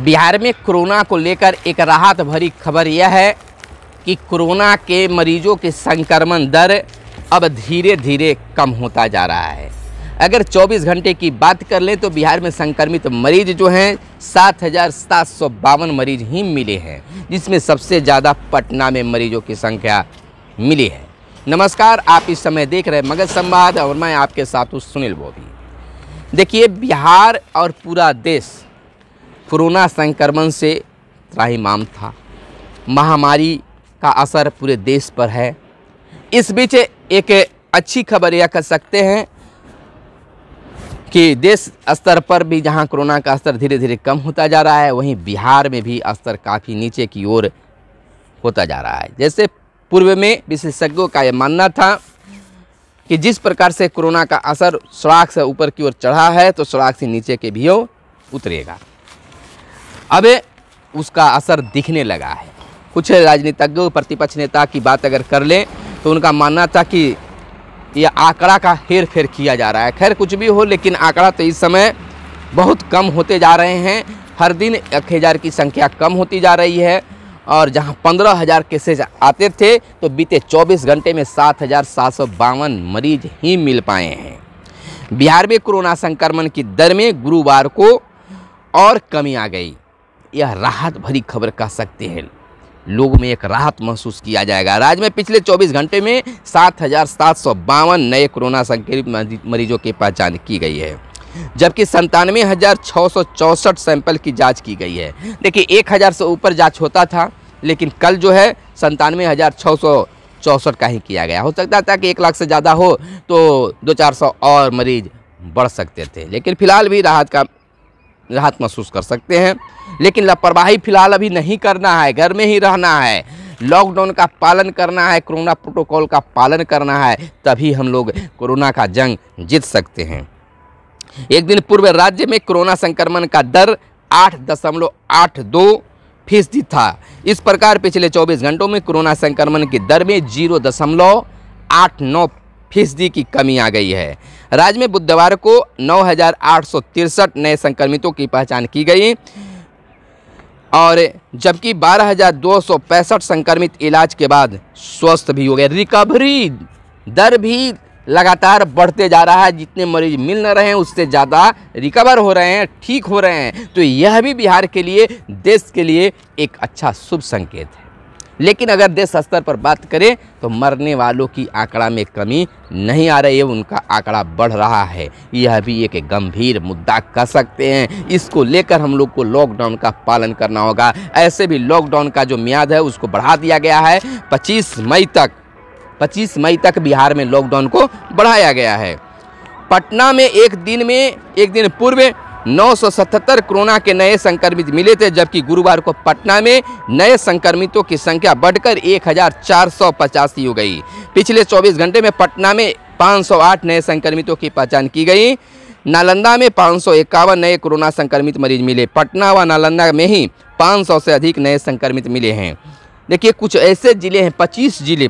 बिहार में कोरोना को लेकर एक राहत भरी खबर यह है कि कोरोना के मरीजों के संक्रमण दर अब धीरे धीरे कम होता जा रहा है। अगर 24 घंटे की बात कर लें तो बिहार में संक्रमित मरीज जो हैं 7,752 मरीज ही मिले हैं, जिसमें सबसे ज़्यादा पटना में मरीजों की संख्या मिली है। नमस्कार, आप इस समय देख रहे हैं मगध संवाद और मैं आपके साथ हूँ सुनील बोधी। देखिए, बिहार और पूरा देश कोरोना संक्रमण से त्राहिमाम था। महामारी का असर पूरे देश पर है। इस बीच एक अच्छी खबर यह कह सकते हैं कि देश स्तर पर भी जहां कोरोना का स्तर धीरे धीरे कम होता जा रहा है, वहीं बिहार में भी स्तर काफ़ी नीचे की ओर होता जा रहा है। जैसे पूर्व में विशेषज्ञों का यह मानना था कि जिस प्रकार से कोरोना का असर सड़क से ऊपर की ओर चढ़ा है तो सड़क से नीचे के भी उतरेगा। अब उसका असर दिखने लगा है। कुछ राजनीतिज्ञों, प्रतिपक्ष नेता की बात अगर कर लें तो उनका मानना था कि यह आंकड़ा का हेर फेर किया जा रहा है। खैर कुछ भी हो, लेकिन आंकड़ा तो इस समय बहुत कम होते जा रहे हैं। हर दिन 1,000 की संख्या कम होती जा रही है और जहां 15,000 केसेज आते थे तो बीते 24 घंटे में 7,752 मरीज ही मिल पाए हैं। बिहार में कोरोना संक्रमण की दर में गुरुवार को और कमी आ गई। यह राहत भरी खबर कह सकते हैं। लोगों में एक राहत महसूस किया जाएगा। राज्य में पिछले 24 घंटे में 7,752 नए कोरोना संक्रमित मरीजों की पहचान की गई है, जबकि 97,664 सैंपल की जांच की गई है। देखिए, 1,000 से ऊपर जांच होता था, लेकिन कल जो है 97,664 का ही किया गया। हो सकता था कि 1 लाख से ज़्यादा हो तो 200-400 और मरीज बढ़ सकते थे, लेकिन फिलहाल भी राहत महसूस कर सकते हैं। लेकिन लापरवाही फिलहाल अभी नहीं करना है, घर में ही रहना है, लॉकडाउन का पालन करना है, कोरोना प्रोटोकॉल का पालन करना है, तभी हम लोग कोरोना का जंग जीत सकते हैं। एक दिन पूर्व राज्य में कोरोना संक्रमण का दर 8.82% था। इस प्रकार पिछले 24 घंटों में कोरोना संक्रमण की दर में 0.89% की कमी आ गई है। राज्य में बुधवार को 9,863 नए संक्रमितों की पहचान की गई और जबकि 12,265 संक्रमित इलाज के बाद स्वस्थ भी हो गए। रिकवरी दर भी लगातार बढ़ते जा रहा है। जितने मरीज मिल न रहे हैं उससे ज़्यादा रिकवर हो रहे हैं, ठीक हो रहे हैं। तो यह भी बिहार के लिए, देश के लिए एक अच्छा शुभ संकेत है। लेकिन अगर देश स्तर पर बात करें तो मरने वालों की आंकड़ा में कमी नहीं आ रही है, उनका आंकड़ा बढ़ रहा है। यह भी एक गंभीर मुद्दा कह सकते हैं। इसको लेकर हम लोग को लॉकडाउन का पालन करना होगा। ऐसे भी लॉकडाउन का जो म्याद है उसको बढ़ा दिया गया है। 25 मई तक बिहार में लॉकडाउन को बढ़ाया गया है। पटना में एक दिन पूर्व 977 कोरोना के नए संक्रमित मिले थे, जबकि गुरुवार को पटना में नए संक्रमितों की संख्या बढ़कर 1,485 हो गई। पिछले 24 घंटे में पटना में 508 नए संक्रमितों की पहचान की गई। नालंदा में 551 नए कोरोना संक्रमित मरीज मिले। पटना व नालंदा में ही 500 से अधिक नए संक्रमित मिले हैं। देखिए, कुछ ऐसे जिले हैं, 25 जिले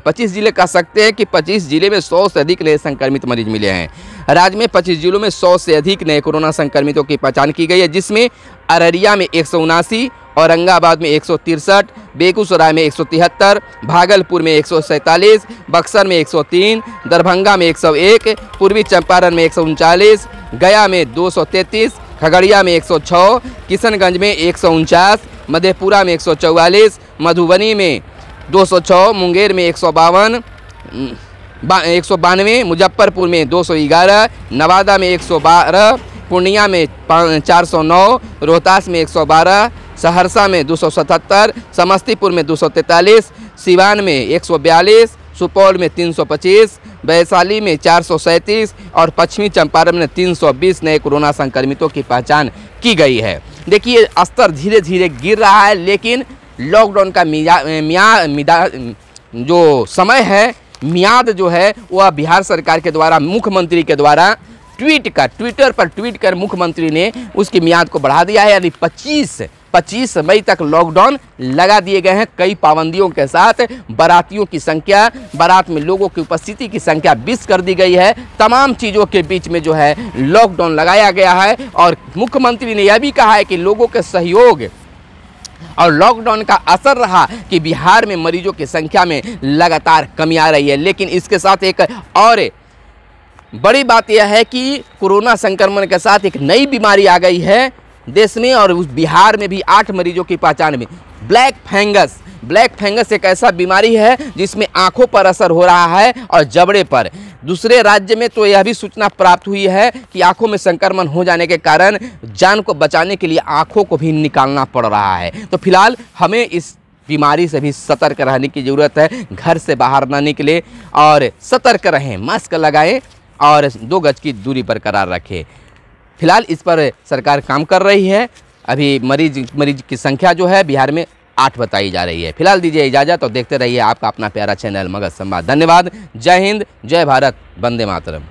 कह सकते हैं कि 25 जिले में 100 से अधिक नए संक्रमित मरीज मिले हैं। राज्य में 25 जिलों में 100 से अधिक नए कोरोना संक्रमितों की पहचान की गई है, जिसमें अररिया में 179, औरंगाबाद में 163, बेगूसराय में 173, भागलपुर में 147, बक्सर में 103, दरभंगा में 101, पूर्वी चंपारण में 139, गया में 233, खगड़िया में 106, किशनगंज में 149, मधेपुरा में 144, मधुबनी में 206, मुंगेर में 192, मुजफ्फरपुर में 211, नवादा में 112, पूर्णिया में 409, रोहतास में 112, सहरसा में 277, समस्तीपुर में 243, सिवान में 142, सुपौल में 325, वैशाली में 437 और पश्चिमी चंपारण में 320 नए कोरोना संक्रमितों की पहचान की गई है। देखिए, स्तर धीरे धीरे गिर रहा है, लेकिन लॉकडाउन का जो समय है, मियाद जो है, वह बिहार सरकार के द्वारा, मुख्यमंत्री के द्वारा ट्विटर पर ट्वीट कर मुख्यमंत्री ने उसकी मियाद को बढ़ा दिया है। यानी 25 मई तक लॉकडाउन लगा दिए गए हैं, कई पाबंदियों के साथ। बारातियों की संख्या, बारात में लोगों की उपस्थिति की संख्या 20 कर दी गई है। तमाम चीज़ों के बीच में जो है लॉकडाउन लगाया गया है और मुख्यमंत्री ने यह भी कहा है कि लोगों के सहयोग और लॉकडाउन का असर रहा कि बिहार में मरीजों की संख्या में लगातार कमी आ रही है। लेकिन इसके साथ एक और बड़ी बात यह है कि कोरोना संक्रमण के साथ एक नई बीमारी आ गई है देश में, और उस बिहार में भी 8 मरीजों की पहचान में। ब्लैक फंगस एक ऐसा बीमारी है जिसमें आंखों पर असर हो रहा है और जबड़े पर। दूसरे राज्य में तो यह भी सूचना प्राप्त हुई है कि आंखों में संक्रमण हो जाने के कारण जान को बचाने के लिए आंखों को भी निकालना पड़ रहा है। तो फिलहाल हमें इस बीमारी से भी सतर्क रहने की ज़रूरत है। घर से बाहर ना निकले और सतर्क रहें, मास्क लगाएं और 2 गज की दूरी बरकरार रखें। फिलहाल इस पर सरकार काम कर रही है। अभी मरीज की संख्या जो है बिहार में 8 बताई जा रही है। फिलहाल दीजिए इजाज़त और देखते रहिए आपका अपना प्यारा चैनल मगध संवाद। धन्यवाद। जय हिंद, जय भारत, वंदे मातरम।